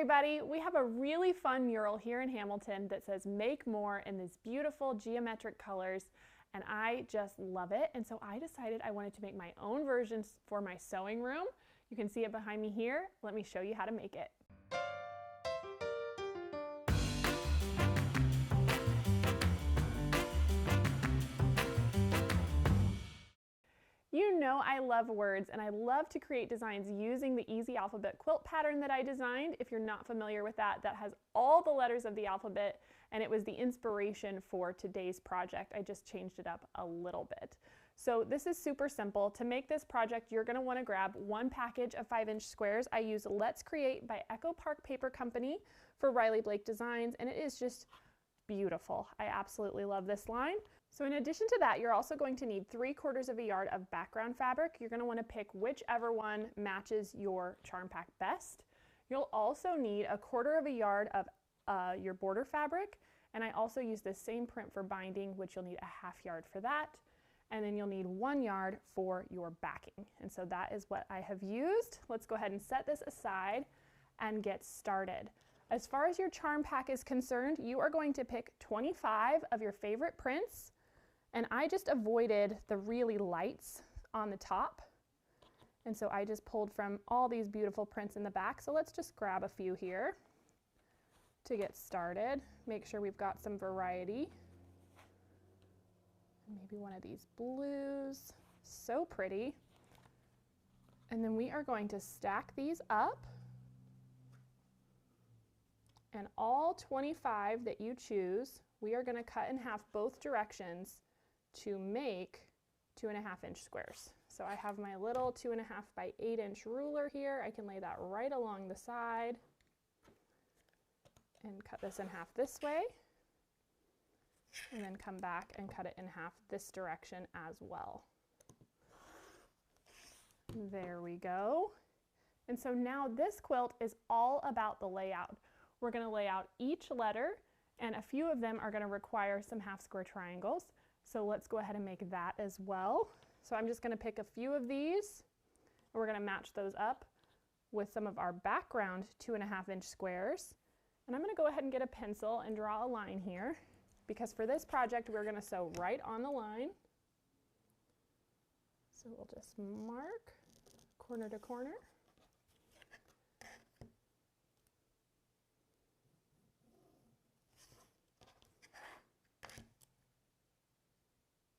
everybody, we have a really fun mural here in Hamilton that says make more in these beautiful geometric colors, and I just love it. And so I decided I wanted to make my own versions for my sewing room. You can see it behind me here. Let me show you how to make it. You know I love words, and I love to create designs using the Easy Alphabet quilt pattern that I designed. If you're not familiar with that, that has all the letters of the alphabet, and it was the inspiration for today's project. I just changed it up a little bit. So this is super simple. To make this project, you're going to want to grab one package of 5-inch squares. I use Let's Create by Echo Park Paper Company for Riley Blake Designs, and it is just beautiful. I absolutely love this line. So in addition to that, you're also going to need 3/4 of a yard of background fabric. You're going to want to pick whichever one matches your charm pack best. You'll also need 1/4 of a yard of your border fabric, and I also use this same print for binding, which you'll need a 1/2 yard for that. And then you'll need 1 yard for your backing. And so that is what I have used. Let's go ahead and set this aside and get started. As far as your charm pack is concerned, you are going to pick 25 of your favorite prints, and I just avoided the really lights on the top. And so I just pulled from all these beautiful prints in the back. So let's just grab a few here to get started. Make sure we've got some variety. Maybe one of these blues, so pretty. And then we are going to stack these up. And all 25 that you choose, we are going to cut in half both directions to make 2.5-inch squares. So I have my little 2.5 by 8-inch ruler here. I can lay that right along the side and cut this in half this way, and then come back and cut it in half this direction as well. There we go. And so now this quilt is all about the layout. We're going to lay out each letter, and a few of them are going to require some half square triangles. So let's go ahead and make that as well. So I'm just going to pick a few of these, and we're going to match those up with some of our background 2.5-inch squares. And I'm going to go ahead and get a pencil and draw a line here, because for this project we're going to sew right on the line. So we'll just mark corner to corner.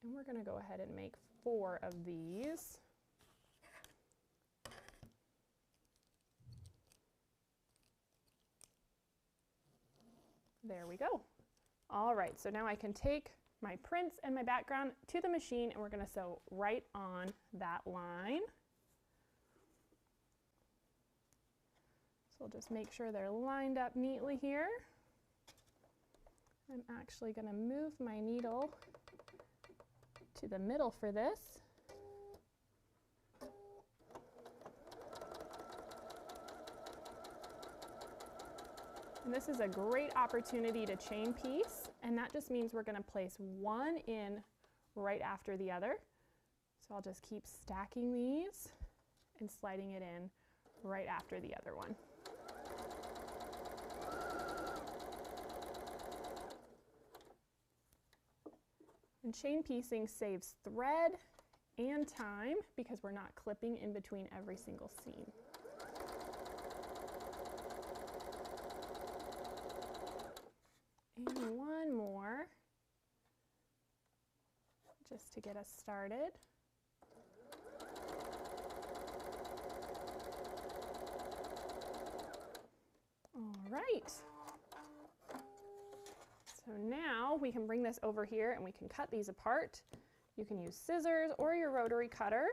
And we're going to go ahead and make 4 of these. There we go. All right, so now I can take my prints and my background to the machine, and we're going to sew right on that line. So we'll just make sure they're lined up neatly here. I'm actually going to move my needle to the middle for this. And this is a great opportunity to chain piece, and that just means we're going to place one in right after the other. So I'll just keep stacking these and sliding it in right after the other one. And chain piecing saves thread and time because we're not clipping in between every single seam. And one more, just to get us started. All right. So now we can bring this over here and we can cut these apart. You can use scissors or your rotary cutter.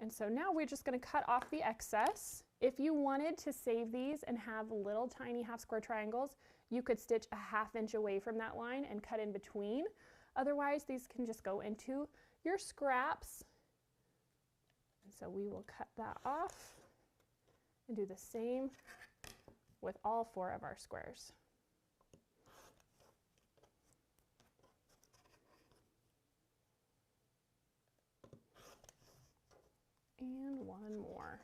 And so now we're just going to cut off the excess. If you wanted to save these and have little tiny half square triangles, you could stitch a 1/2 inch away from that line and cut in between. Otherwise, these can just go into your scraps. And so we will cut that off and do the same with all 4 of our squares. And one more.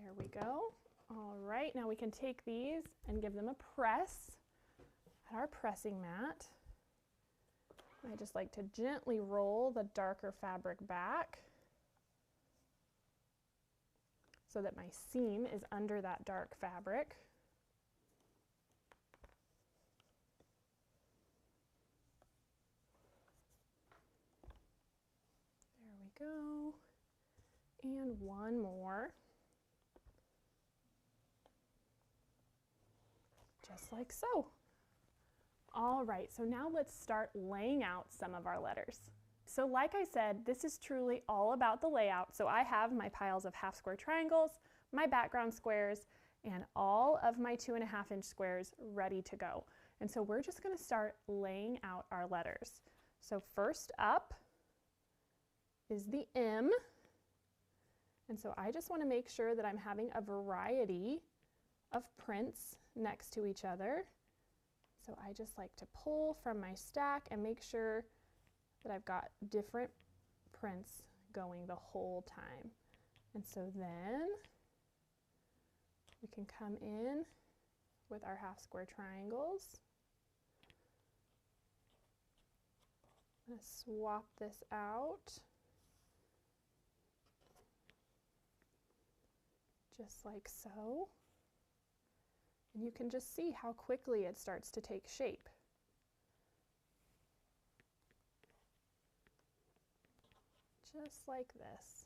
There we go. All right, now we can take these and give them a press at our pressing mat. I just like to gently roll the darker fabric back so that my seam is under that dark fabric. There we go. And one more. Just like so. All right, so now let's start laying out some of our letters. So like I said, this is truly all about the layout. So I have my piles of half square triangles, my background squares, and all of my 2.5-inch squares ready to go. And so we're just going to start laying out our letters. So first up is the M. And so I just want to make sure that I'm having a variety of prints next to each other. So I just like to pull from my stack and make sure that I've got different prints going the whole time. And so then we can come in with our half square triangles. I'm going to swap this out just like so. And you can just see how quickly it starts to take shape. Just like this.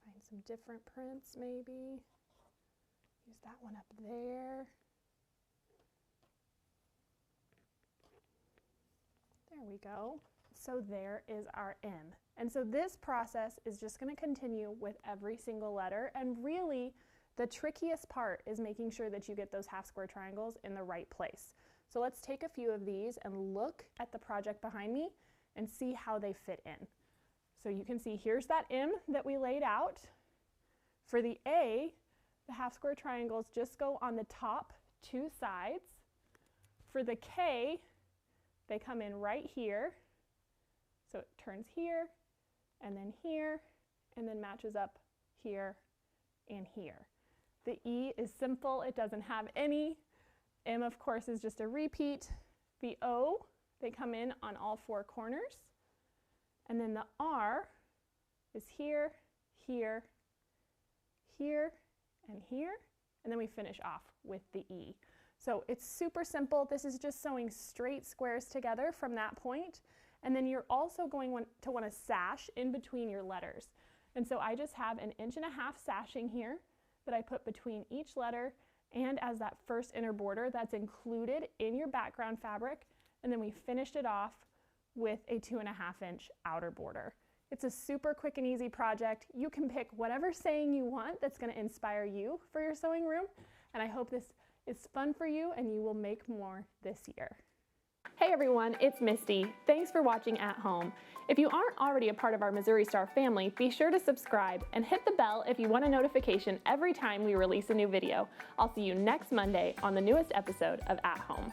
Find some different prints maybe. Use that one up there. There we go. So there is our M. And so this process is just going to continue with every single letter, and really the trickiest part is making sure that you get those half square triangles in the right place. So let's take a few of these and look at the project behind me and see how they fit in. So you can see here's that M that we laid out. For the A, the half square triangles just go on the top two sides. For the K, they come in right here. So it turns here, and then matches up here and here. The E is simple, it doesn't have any. M, of course, is just a repeat. The O, they come in on all four corners. And then the R is here, here, here, and here. And then we finish off with the E. So it's super simple. This is just sewing straight squares together from that point. And then you're also going to want to sash in between your letters. And so I just have an 1.5 inch sashing here that I put between each letter and as that first inner border that's included in your background fabric. And then we finished it off with a 2.5 inch outer border. It's a super quick and easy project. You can pick whatever saying you want that's going to inspire you for your sewing room. And I hope this is fun for you and you will make more this year. Hey everyone, it's Misty. Thanks for watching at home. If you aren't already a part of our Missouri Star family, be sure to subscribe and hit the bell if you want a notification every time we release a new video. I'll see you next Monday on the newest episode of At Home.